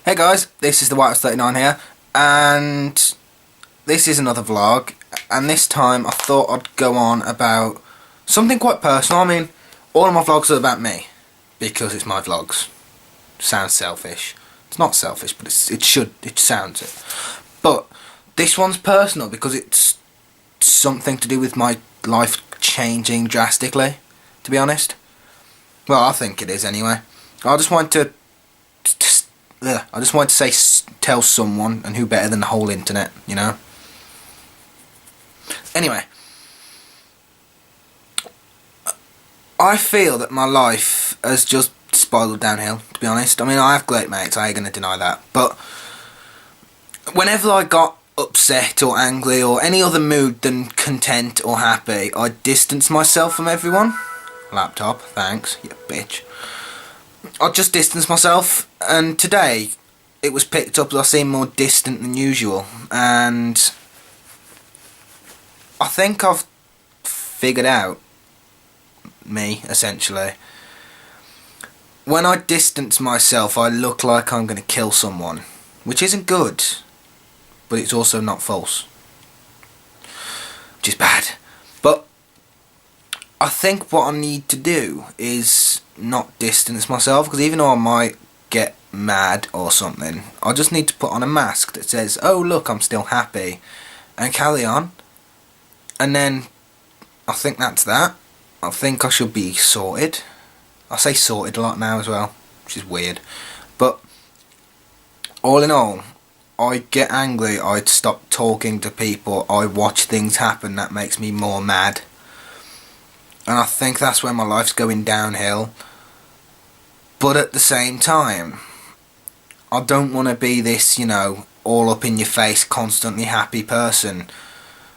Hey guys, this is the White39 here, and this is another vlog, and this time I thought I'd go on about something quite personal. I mean, all of my vlogs are about me, because it's my vlogs. Sounds selfish. It's not selfish, but it sounds it. But this one's personal because it's something to do with my life changing drastically, to be honest. Well, I think it is anyway. I just want to tell someone, and who better than the whole internet, you know? Anyway, I feel that my life has just spiraled downhill, to be honest. I mean, I have great mates, I ain't gonna deny that, but whenever I got upset or angry or any other mood than content or happy, I distance myself from everyone. Laptop, thanks, you bitch. I just distance myself, and today it was picked up that I seem more distant than usual, and I think I've figured out me, essentially. When I distance myself, I look like I'm going to kill someone, which isn't good, but it's also not false, which is bad. But I think what I need to do is not distance myself, because even though I might get mad or something, I just need to put on a mask that says, oh look, I'm still happy, and carry on. And then I think that's that. I think I should be sorted. I say sorted a lot now as well, which is weird, but all in all, I get angry, I stop talking to people, I watch things happen that makes me more mad. And I think that's where my life's going downhill. But at the same time, I don't want to be this, you know, all up in your face, constantly happy person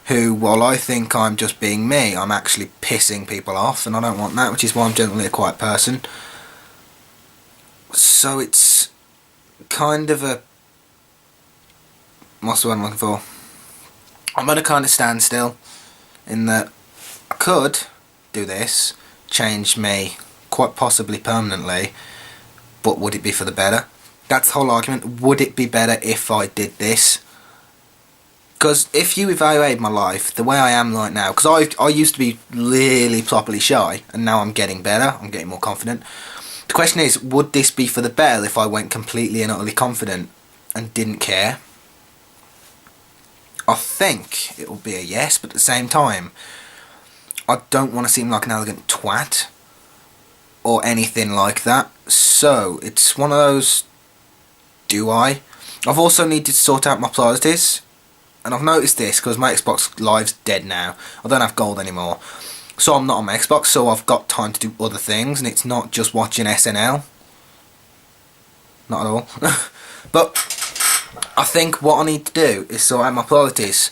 who, while I think I'm just being me, I'm actually pissing people off, and I don't want that, which is why I'm generally a quiet person. So it's kind of a... what's the word I'm looking for? I'm at a kind of standstill, in that I could do this, change me quite possibly permanently, but would it be for the better? That's the whole argument. Would it be better if I did this? Because if you evaluate my life the way I am right now, because I used to be really properly shy, and now I'm getting better, I'm getting more confident. The question is, would this be for the better if I went completely and utterly confident and didn't care? I think it will be a yes, but at the same time, I don't want to seem like an arrogant twat or anything like that. So it's one of those, do I? I've also needed to sort out my priorities, and I've noticed this because my Xbox Live's dead now. I don't have gold anymore, so I'm not on my Xbox, so I've got time to do other things, and it's not just watching SNL. Not at all. But I think what I need to do is sort out my priorities.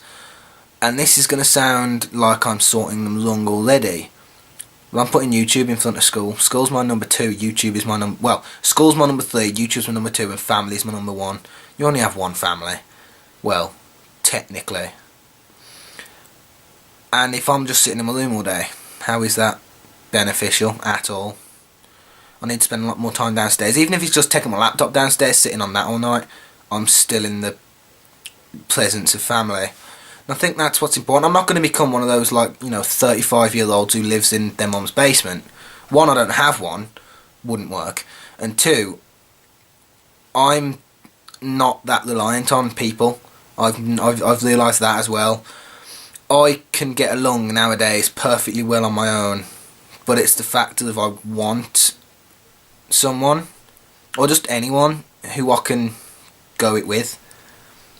And this is going to sound like I'm sorting them wrong already. Well, I'm putting YouTube in front of school. School's my number 2, YouTube is my number... well, school's my number 3, YouTube's my number 2, and family's my number 1. You only have one family. Well, technically. And if I'm just sitting in my room all day, how is that beneficial at all? I need to spend a lot more time downstairs. Even if it's just taking my laptop downstairs, sitting on that all night, I'm still in the presence of family. And I think that's what's important. I'm not going to become one of those, like, you know, 35-year-olds who lives in their mum's basement. One, I don't have one, wouldn't work. And two, I'm not that reliant on people. I've realised that as well. I can get along nowadays perfectly well on my own, but it's the fact that if I want someone, or just anyone, who I can go it with,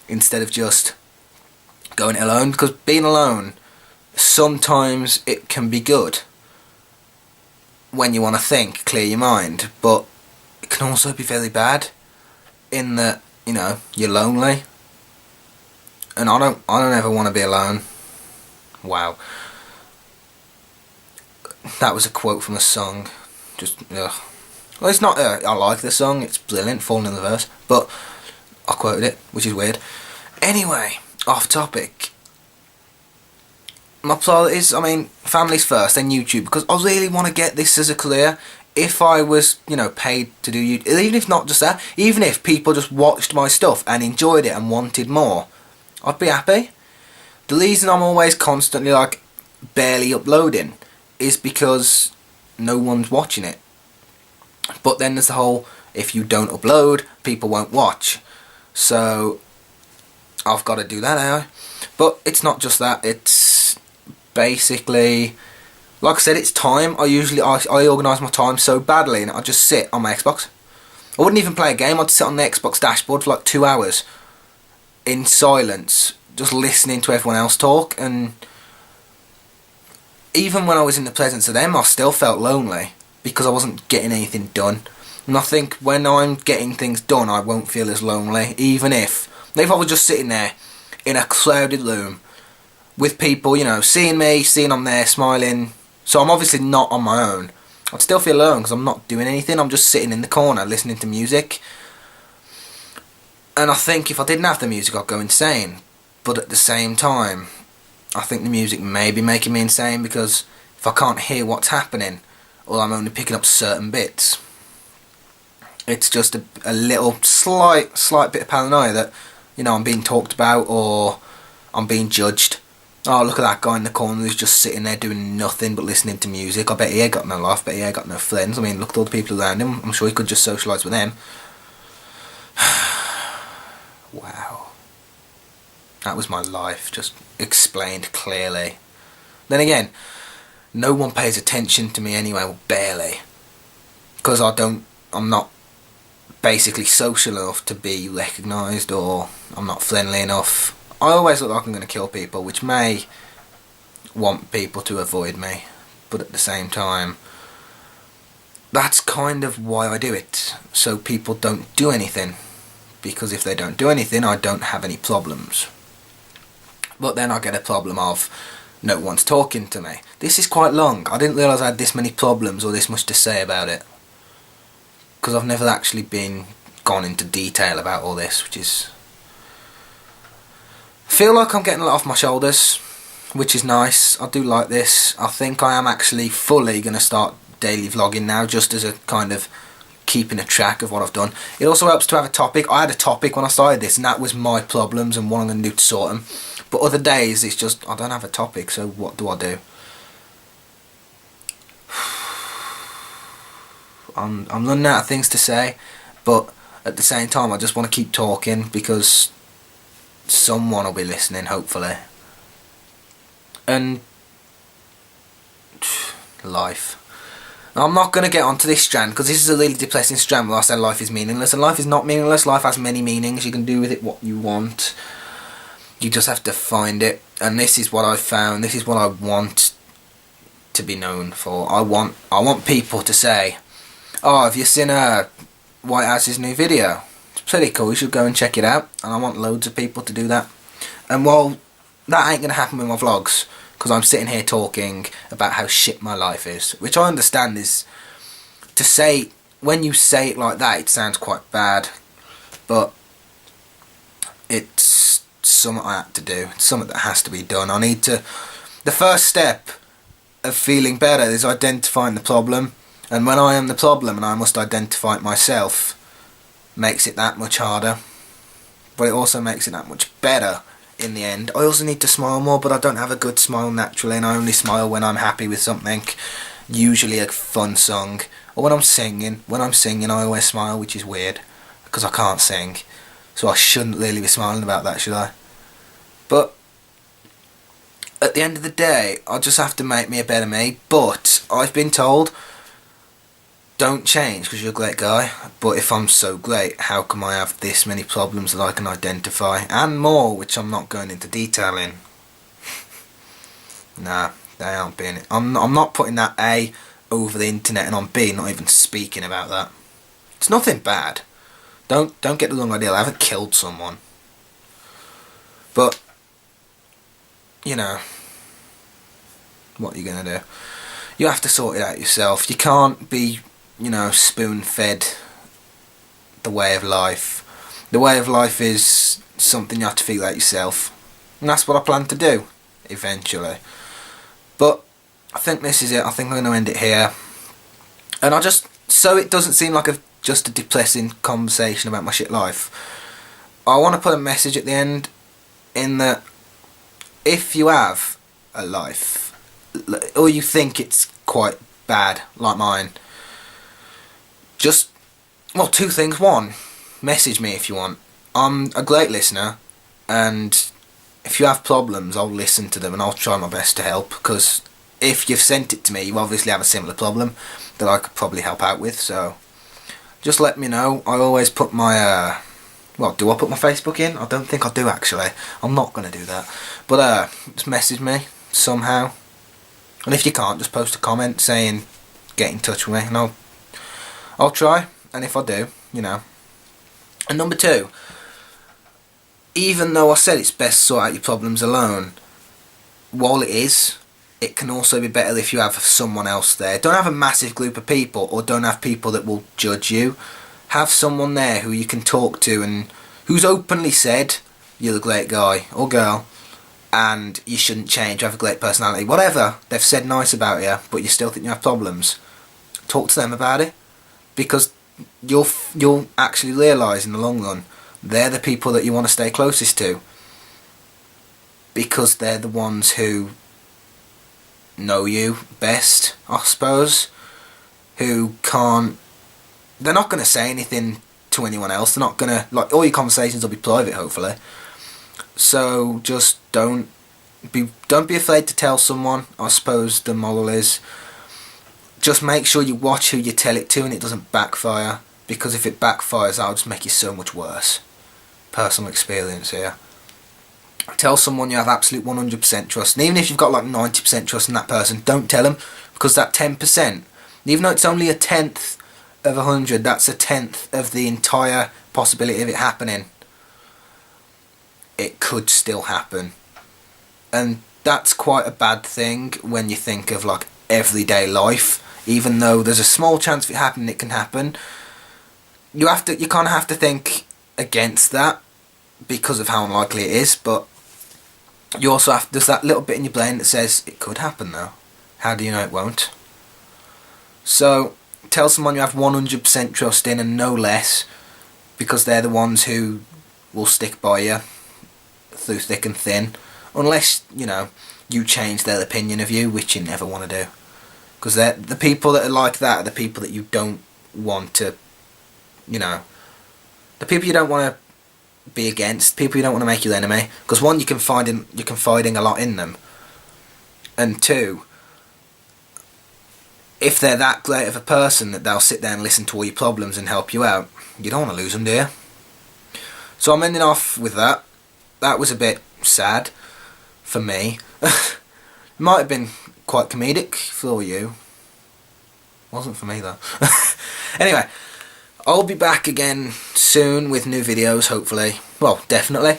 instead of just going it alone, because being alone, sometimes it can be good when you want to think, clear your mind, but it can also be very bad in that, you know, you're lonely, and I don't ever want to be alone. Wow, that was a quote from a song. Just ugh. Well, it's not. I like the song. It's brilliant, falling in the verse, but I quoted it, which is weird. Anyway, off topic. My priorities, I mean, family's first, then YouTube, because I really want to get this as a career. if I was, paid to do YouTube, even if not just that, even if people just watched my stuff and enjoyed it and wanted more, I'd be happy. The reason I'm always constantly barely uploading is because no one's watching it. But then there's the whole, if you don't upload, people won't watch. So I've got to do that now. But it's not just that, it's basically, like I said, it's time. I organise my time so badly, and I just sit on my Xbox. I wouldn't even play a game. I'd sit on the Xbox dashboard for 2 hours in silence, just listening to everyone else talk. And even when I was in the presence of them, I still felt lonely because I wasn't getting anything done. And I think when I'm getting things done, I won't feel as lonely, even if I was just sitting there in a crowded room with people, seeing me, seeing I'm there, smiling. So I'm obviously not on my own. I'd still feel alone because I'm not doing anything. I'm just sitting in the corner listening to music. And I think if I didn't have the music, I'd go insane. But at the same time, I think the music may be making me insane, because if I can't hear what's happening, or I'm only picking up certain bits, it's just a little slight bit of paranoia that, I'm being talked about or I'm being judged. Oh, look at that guy in the corner who's just sitting there doing nothing but listening to music. I bet he ain't got no life, I bet he ain't got no friends. I mean, look at all the people around him. I'm sure he could just socialise with them. Wow. That was my life, just explained clearly. Then again, no one pays attention to me anyway, well, barely. Because I'm not basically social enough to be recognised, or I'm not friendly enough. I always look like I'm going to kill people, which may want people to avoid me, but at the same time, that's kind of why I do it, so people don't do anything, because if they don't do anything, I don't have any problems. But then I get a problem of no one's talking to me. This is quite long. I didn't realise I had this many problems or this much to say about it, because I've never actually gone into detail about all this, which is... I feel like I'm getting a lot off my shoulders, which is nice. I do like this. I think I am actually fully going to start daily vlogging now, just as a kind of keeping a track of what I've done. It also helps to have a topic. I had a topic when I started this, and that was my problems and what I'm going to do to sort them. But other days, it's just, I don't have a topic, so what do I do? I'm running out of things to say, but at the same time, I just want to keep talking, because someone will be listening, hopefully. And life. Now, I'm not going to get onto this strand, because this is a really depressing strand where I say life is meaningless, and life is not meaningless. Life has many meanings. You can do with it what you want. You just have to find it, and this is what I found. This is what I want to be known for. I want people to say, "Oh, have you seen White House's new video? It's pretty cool, you should go and check it out." And I want loads of people to do that. And while that ain't going to happen with my vlogs, because I'm sitting here talking about how shit my life is, which I understand is, to say, when you say it like that, it sounds quite bad, but it's something I have to do. It's something that has to be done. The first step of feeling better is identifying the problem, and when I am the problem and I must identify it myself, makes it that much harder, but it also makes it that much better in the end. I also need to smile more, but I don't have a good smile naturally, and I only smile when I'm happy with something, usually a fun song, or when I'm singing. When I'm singing, I always smile, which is weird, because I can't sing, so I shouldn't really be smiling about that, should I? But at the end of the day, I just have to make me a better me. But I've been told, don't change because you're a great guy. But if I'm so great, how come I have this many problems that I can identify, and more, which I'm not going into detail in? Nah, they aren't being it. I'm not putting that A over the internet, and on B, not even speaking about that. It's nothing bad. Don't get the wrong idea. I haven't killed someone. But what are you going to do? You have to sort it out yourself. You can't be, spoon-fed the way of life. The way of life is something you have to figure out yourself. And that's what I plan to do, eventually. But I think this is it. I think I'm going to end it here. And I just, so it doesn't seem like just a depressing conversation about my shit life, I want to put a message at the end, in that if you have a life, or you think it's quite bad, like mine, just, well, two things. One, message me if you want. I'm a great listener, and if you have problems, I'll listen to them and I'll try my best to help, because if you've sent it to me, you obviously have a similar problem that I could probably help out with, so just let me know. I always put my, well, do I put my Facebook in? I don't think I do, actually. I'm not going to do that. But just message me somehow. And if you can't, just post a comment saying, get in touch with me, and I'll try. And if I do, you know. And number two, even though I said it's best to sort out your problems alone, while it is, it can also be better if you have someone else there. Don't have a massive group of people, or don't have people that will judge you. Have someone there who you can talk to and who's openly said you're a great guy or girl and you shouldn't change, you have a great personality, whatever they've said nice about you, but you still think you have problems. Talk to them about it, because you'll actually realise in the long run they're the people that you want to stay closest to, because they're the ones who know you best, I suppose, who can't, they're not going to say anything to anyone else, they're not going to, like, all your conversations will be private, hopefully, so just don't be afraid to tell someone. I suppose the moral is, just make sure you watch who you tell it to and it doesn't backfire, because if it backfires, that'll just make you so much worse. Personal experience here. Tell someone you have absolute 100% trust, and even if you've got like 90% trust in that person, don't tell them, because that 10%, even though it's only a tenth of 100, that's a tenth of the entire possibility of it happening. It could still happen, and that's quite a bad thing when you think of like everyday life. Even though there's a small chance of it happening, it can happen. You kind of have to think against that because of how unlikely it is, but you also have, there's that little bit in your brain that says it could happen though. How do you know it won't? So tell someone you have 100% trust in and no less, because they're the ones who will stick by you through thick and thin, unless, you know, you change their opinion of you, which you never want to do, because the people that are like that are the people that you don't want to, you know, the people you don't want to be against, people you don't want to make your enemy, because one, you're confiding a lot in them, and two, if they're that great of a person that they'll sit there and listen to all your problems and help you out, you don't want to lose them, do you? So I'm ending off with that. That was a bit sad for me. Might have been quite comedic for you. Wasn't for me though. Anyway, I'll be back again soon with new videos, hopefully. Well, definitely.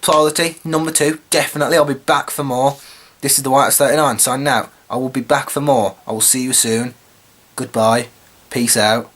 Priority number 2. Definitely, I'll be back for more. This is the White39 signing out. I will be back for more. I will see you soon. Goodbye. Peace out.